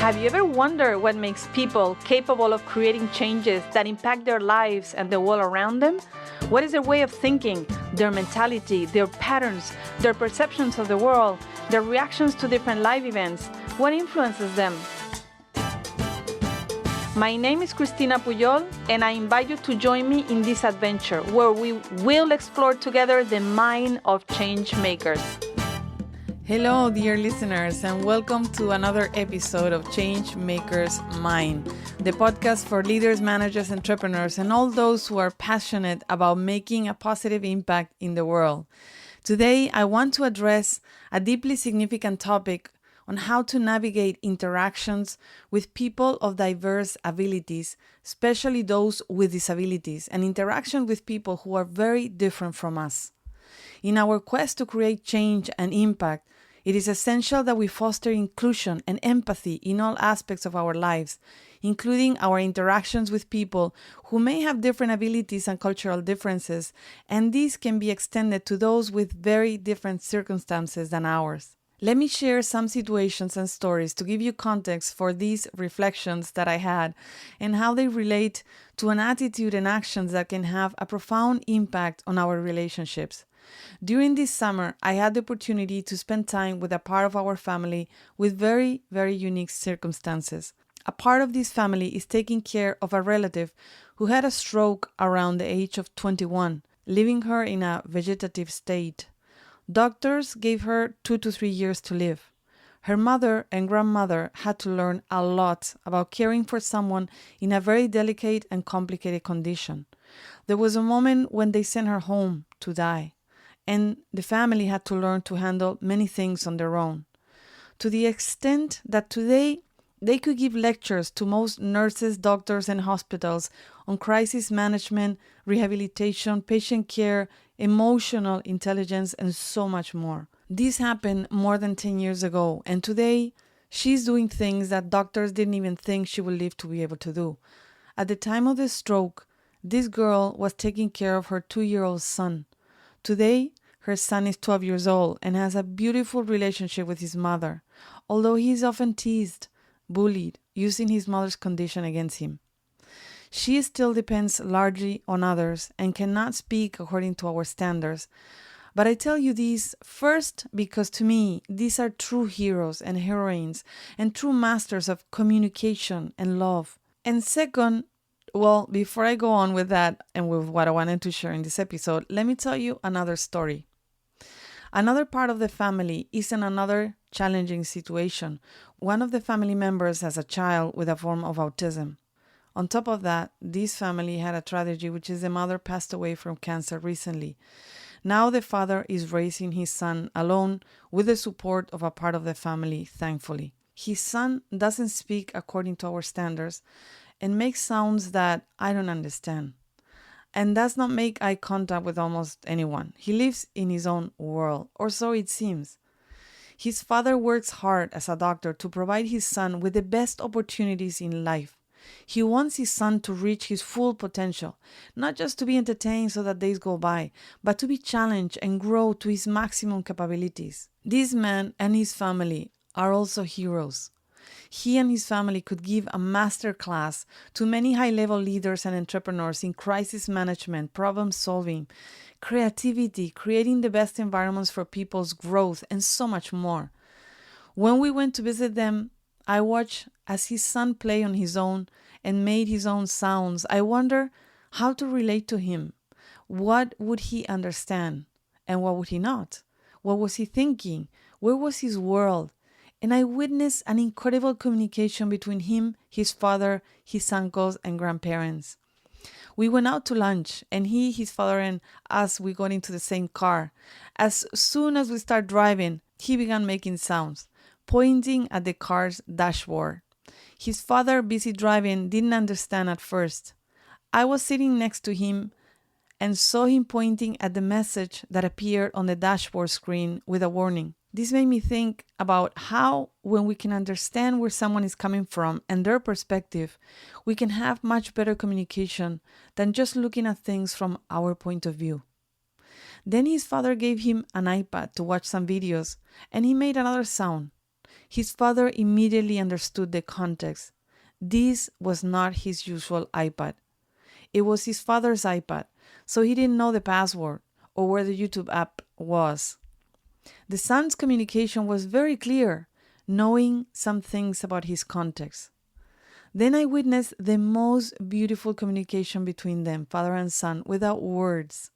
Have you ever wondered what makes people capable of creating changes that impact their lives and the world around them? What is their way of thinking, their mentality, their patterns, their perceptions of the world, their reactions to different life events? What influences them? My name is Cristina Pujol, and I invite you to join me in this adventure where we will explore together the mind of change makers. Hello, dear listeners, and welcome to another episode of Change Makers Mind, the podcast for leaders, managers, entrepreneurs, and all those who are passionate about making a positive impact in the world. Today, I want to address a deeply significant topic on how to navigate interactions with people of diverse abilities, especially those with disabilities, and interaction with people who are very different from us. In our quest to create change and impact, it is essential that we foster inclusion and empathy in all aspects of our lives, including our interactions with people who may have different abilities and cultural differences, and these can be extended to those with very different circumstances than ours. Let me share some situations and stories to give you context for these reflections that I had and how they relate to an attitude and actions that can have a profound impact on our relationships. During this summer, I had the opportunity to spend time with a part of our family with very, very unique circumstances. A part of this family is taking care of a relative who had a stroke around the age of 21, leaving her in a vegetative state. Doctors gave her 2 to 3 years to live. Her mother and grandmother had to learn a lot about caring for someone in a very delicate and complicated condition. There was a moment when they sent her home to die, and the family had to learn to handle many things on their own. To the extent that today they could give lectures to most nurses, doctors, and hospitals on crisis management, rehabilitation, patient care, emotional intelligence, and so much more. This happened more than 10 years ago, and today she's doing things that doctors didn't even think she would live to be able to do. At the time of the stroke, this girl was taking care of her 2-year-old son. Today, her son is 12 years old and has a beautiful relationship with his mother, although he is often teased, bullied, using his mother's condition against him. She still depends largely on others and cannot speak according to our standards. But I tell you this first because to me, these are true heroes and heroines and true masters of communication and love. And second, well, before I go on with that and with what I wanted to share in this episode, let me tell you another story. Another part of the family is in another challenging situation. One of the family members has a child with a form of autism. On top of that, this family had a tragedy, which is the mother passed away from cancer recently. Now the father is raising his son alone with the support of a part of the family, thankfully. His son doesn't speak according to our standards and makes sounds that I don't understand, and does not make eye contact with almost anyone. He lives in his own world, or so it seems. His father works hard as a doctor to provide his son with the best opportunities in life. He wants his son to reach his full potential, not just to be entertained so that days go by, but to be challenged and grow to his maximum capabilities. This man and his family are also heroes. He and his family could give a master class to many high-level leaders and entrepreneurs in crisis management, problem solving, creativity, creating the best environments for people's growth, and so much more. When we went to visit them, I watched as his son played on his own and made his own sounds. I wonder how to relate to him. What would he understand and what would he not? What was he thinking? Where was his world? And I witnessed an incredible communication between him, his father, his uncles, and grandparents. We went out to lunch, and he, his father, and us, we got into the same car. As soon as we started driving, he began making sounds, pointing at the car's dashboard. His father, busy driving, didn't understand at first. I was sitting next to him and saw him pointing at the message that appeared on the dashboard screen with a warning. This made me think about how, when we can understand where someone is coming from and their perspective, we can have much better communication than just looking at things from our point of view. Then his father gave him an iPad to watch some videos, and he made another sound. His father immediately understood the context. This was not his usual iPad. It was his father's iPad, so he didn't know the password or where the YouTube app was. The son's communication was very clear, knowing some things about his context. Then I witnessed the most beautiful communication between them, father and son, without words.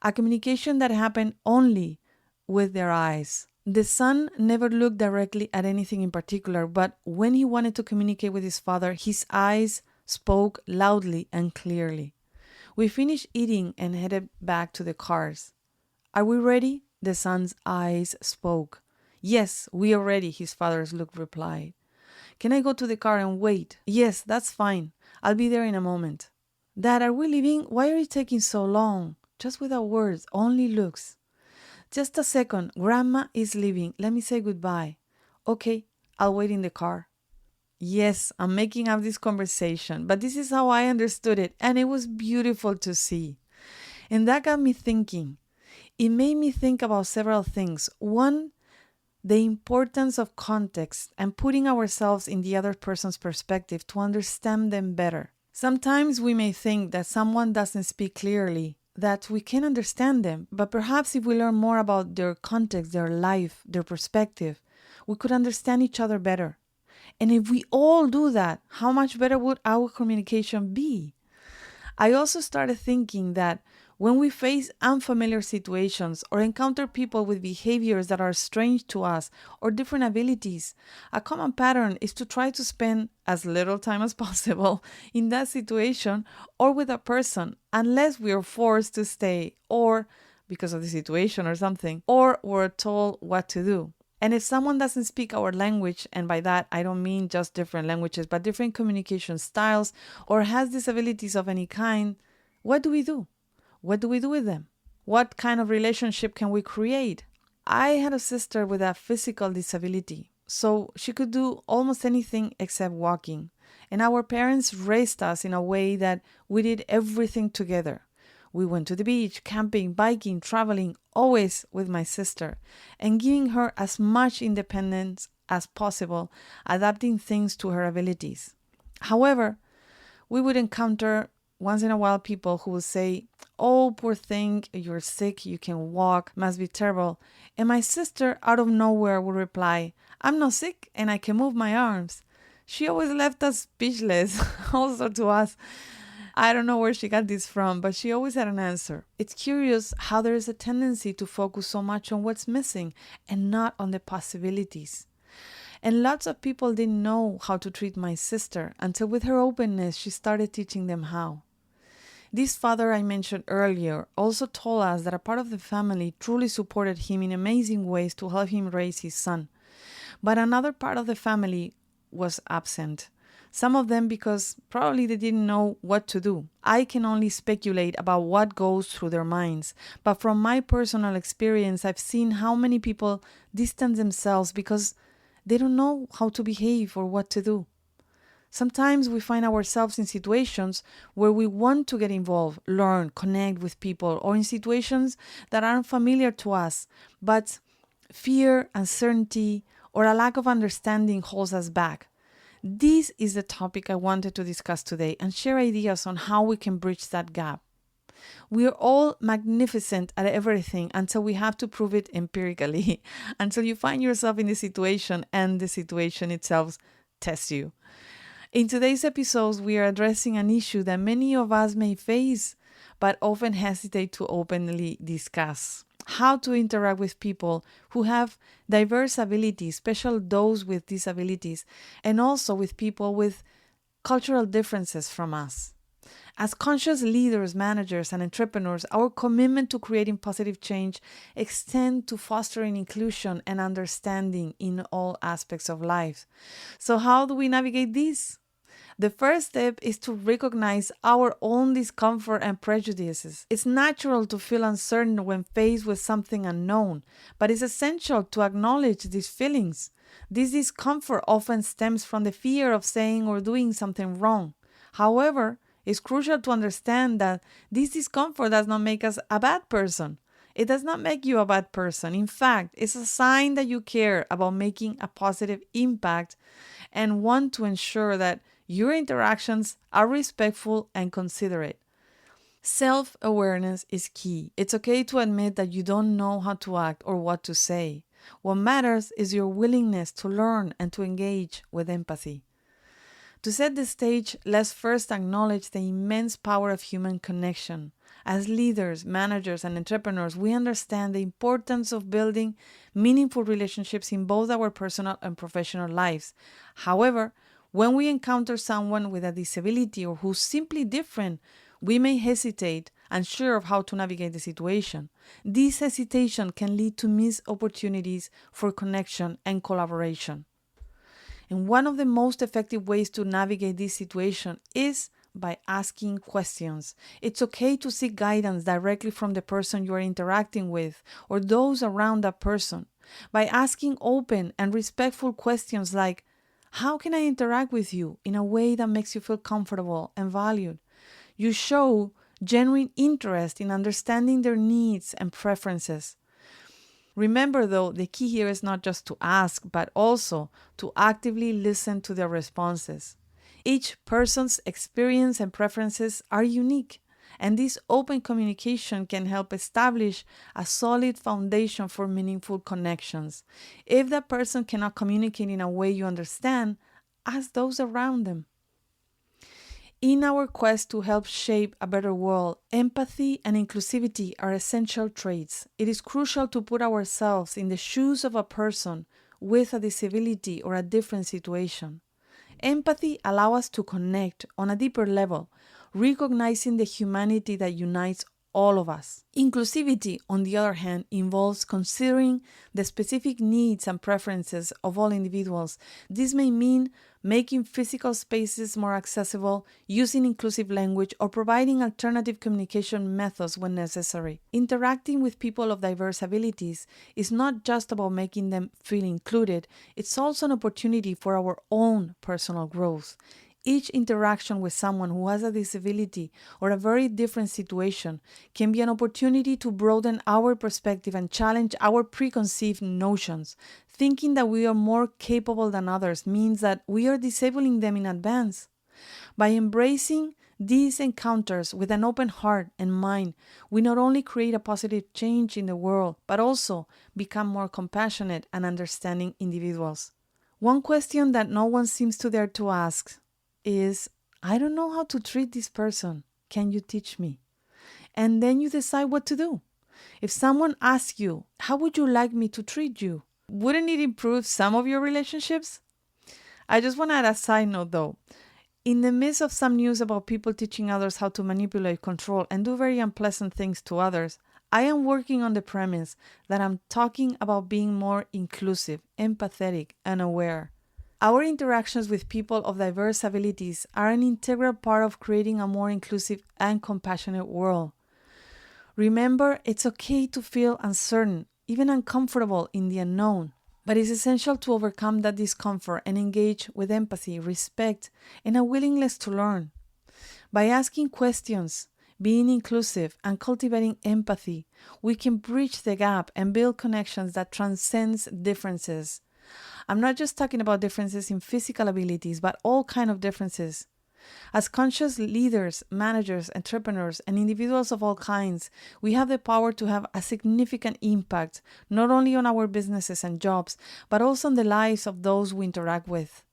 A communication that happened only with their eyes. The son never looked directly at anything in particular, but when he wanted to communicate with his father, his eyes spoke loudly and clearly. We finished eating and headed back to the cars. "Are we ready?" The son's eyes spoke. "Yes, we are ready," his father's look replied. "Can I go to the car and wait?" "Yes, that's fine. I'll be there in a moment." "Dad, are we leaving? Why are you taking so long?" Just without words, only looks. "Just a second. Grandma is leaving. Let me say goodbye." "Okay, I'll wait in the car." Yes, I'm making up this conversation, but this is how I understood it, and it was beautiful to see. And that got me thinking. It made me think about several things. One, the importance of context and putting ourselves in the other person's perspective to understand them better. Sometimes we may think that someone doesn't speak clearly, that we can understand them, but perhaps if we learn more about their context, their life, their perspective, we could understand each other better. And if we all do that, how much better would our communication be? I also started thinking that when we face unfamiliar situations or encounter people with behaviors that are strange to us or different abilities, a common pattern is to try to spend as little time as possible in that situation or with a person, unless we are forced to stay or because of the situation or something, or we're told what to do. And if someone doesn't speak our language, and by that I don't mean just different languages, but different communication styles, or has disabilities of any kind, what do we do? What do we do with them? What kind of relationship can we create? I had a sister with a physical disability, so she could do almost anything except walking. And our parents raised us in a way that we did everything together. We went to the beach, camping, biking, traveling, always with my sister, and giving her as much independence as possible, adapting things to her abilities. However, we would encounter once in a while people who would say, "Oh, poor thing, you're sick, you can walk, must be terrible." And my sister, out of nowhere, would reply, "I'm not sick and I can move my arms." She always left us speechless, also to us. I don't know where she got this from, but she always had an answer. It's curious how there is a tendency to focus so much on what's missing and not on the possibilities. And lots of people didn't know how to treat my sister until with her openness, she started teaching them how. This father I mentioned earlier also told us that a part of the family truly supported him in amazing ways to help him raise his son. But another part of the family was absent. Some of them because probably they didn't know what to do. I can only speculate about what goes through their minds. But from my personal experience, I've seen how many people distance themselves because they don't know how to behave or what to do. Sometimes we find ourselves in situations where we want to get involved, learn, connect with people, or in situations that aren't familiar to us, but fear, uncertainty, or a lack of understanding holds us back. This is the topic I wanted to discuss today and share ideas on how we can bridge that gap. We are all magnificent at everything until we have to prove it empirically, until you find yourself in the situation and the situation itself tests you. In today's episodes, we are addressing an issue that many of us may face, but often hesitate to openly discuss. How to interact with people who have diverse abilities, especially those with disabilities, and also with people with cultural differences from us. As conscious leaders, managers, and entrepreneurs, our commitment to creating positive change extends to fostering inclusion and understanding in all aspects of life. So how do we navigate this? The first step is to recognize our own discomfort and prejudices. It's natural to feel uncertain when faced with something unknown, but it's essential to acknowledge these feelings. This discomfort often stems from the fear of saying or doing something wrong. However, it's crucial to understand that this discomfort does not make us a bad person. It does not make you a bad person. In fact, it's a sign that you care about making a positive impact and want to ensure that your interactions are respectful and considerate. Self-awareness is key. It's okay to admit that you don't know how to act or what to say. What matters is your willingness to learn and to engage with empathy. To set the stage, let's first acknowledge the immense power of human connection. As leaders, managers, and entrepreneurs, we understand the importance of building meaningful relationships in both our personal and professional lives. However, when we encounter someone with a disability or who's simply different, we may hesitate, unsure of how to navigate the situation. This hesitation can lead to missed opportunities for connection and collaboration. And one of the most effective ways to navigate this situation is by asking questions. It's okay to seek guidance directly from the person you are interacting with or those around that person. By asking open and respectful questions like, how can I interact with you in a way that makes you feel comfortable and valued? You show genuine interest in understanding their needs and preferences. Remember, though, the key here is not just to ask, but also to actively listen to their responses. Each person's experience and preferences are unique, and this open communication can help establish a solid foundation for meaningful connections. If that person cannot communicate in a way you understand, ask those around them. In our quest to help shape a better world, empathy and inclusivity are essential traits. It is crucial to put ourselves in the shoes of a person with a disability or a different situation. Empathy allows us to connect on a deeper level, recognizing the humanity that unites all of us. Inclusivity, on the other hand, involves considering the specific needs and preferences of all individuals. This may mean making physical spaces more accessible, using inclusive language, or providing alternative communication methods when necessary. Interacting with people of diverse abilities is not just about making them feel included, it's also an opportunity for our own personal growth. Each interaction with someone who has a disability or a very different situation can be an opportunity to broaden our perspective and challenge our preconceived notions. Thinking that we are more capable than others means that we are disabling them in advance. By embracing these encounters with an open heart and mind, we not only create a positive change in the world, but also become more compassionate and understanding individuals. One question that no one seems to dare to ask is, I don't know how to treat this person. Can you teach me? And then you decide what to do. If someone asks you, how would you like me to treat you? Wouldn't it improve some of your relationships? I just want to add a side note though. In the midst of some news about people teaching others how to manipulate, control, and do very unpleasant things to others, I am working on the premise that I'm talking about being more inclusive, empathetic, and aware. Our interactions with people of diverse abilities are an integral part of creating a more inclusive and compassionate world. Remember, it's okay to feel uncertain, even uncomfortable in the unknown, but it's essential to overcome that discomfort and engage with empathy, respect, and a willingness to learn. By asking questions, being inclusive, and cultivating empathy, we can bridge the gap and build connections that transcend differences. I'm not just talking about differences in physical abilities, but all kinds of differences. As conscious leaders, managers, entrepreneurs, and individuals of all kinds, we have the power to have a significant impact, not only on our businesses and jobs, but also on the lives of those we interact with.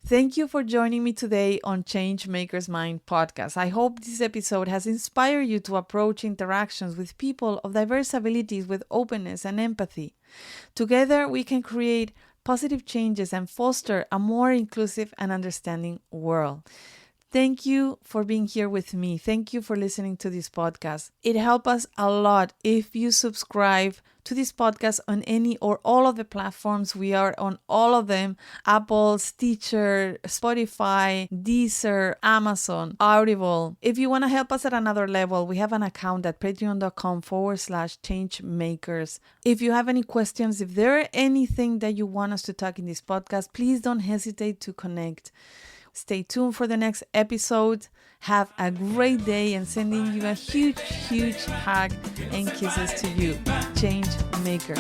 Thank you for joining me today on Change Maker's Mind podcast. I hope this episode has inspired you to approach interactions with people of diverse abilities with openness and empathy. Together, we can create positive changes and foster a more inclusive and understanding world. Thank you for being here with me. Thank you for listening to this podcast. It helps us a lot if you subscribe to this podcast on any or all of the platforms. We are on all of them: Apple, Stitcher, Spotify, Deezer, Amazon, Audible. If you want to help us at another level, we have an account at patreon.com/changemakers. If you have any questions, if there are anything that you want us to talk in this podcast, please don't hesitate to connect. Stay tuned for the next episode. Have a great day, and sending you a huge, huge hug and kisses to you, Change Maker.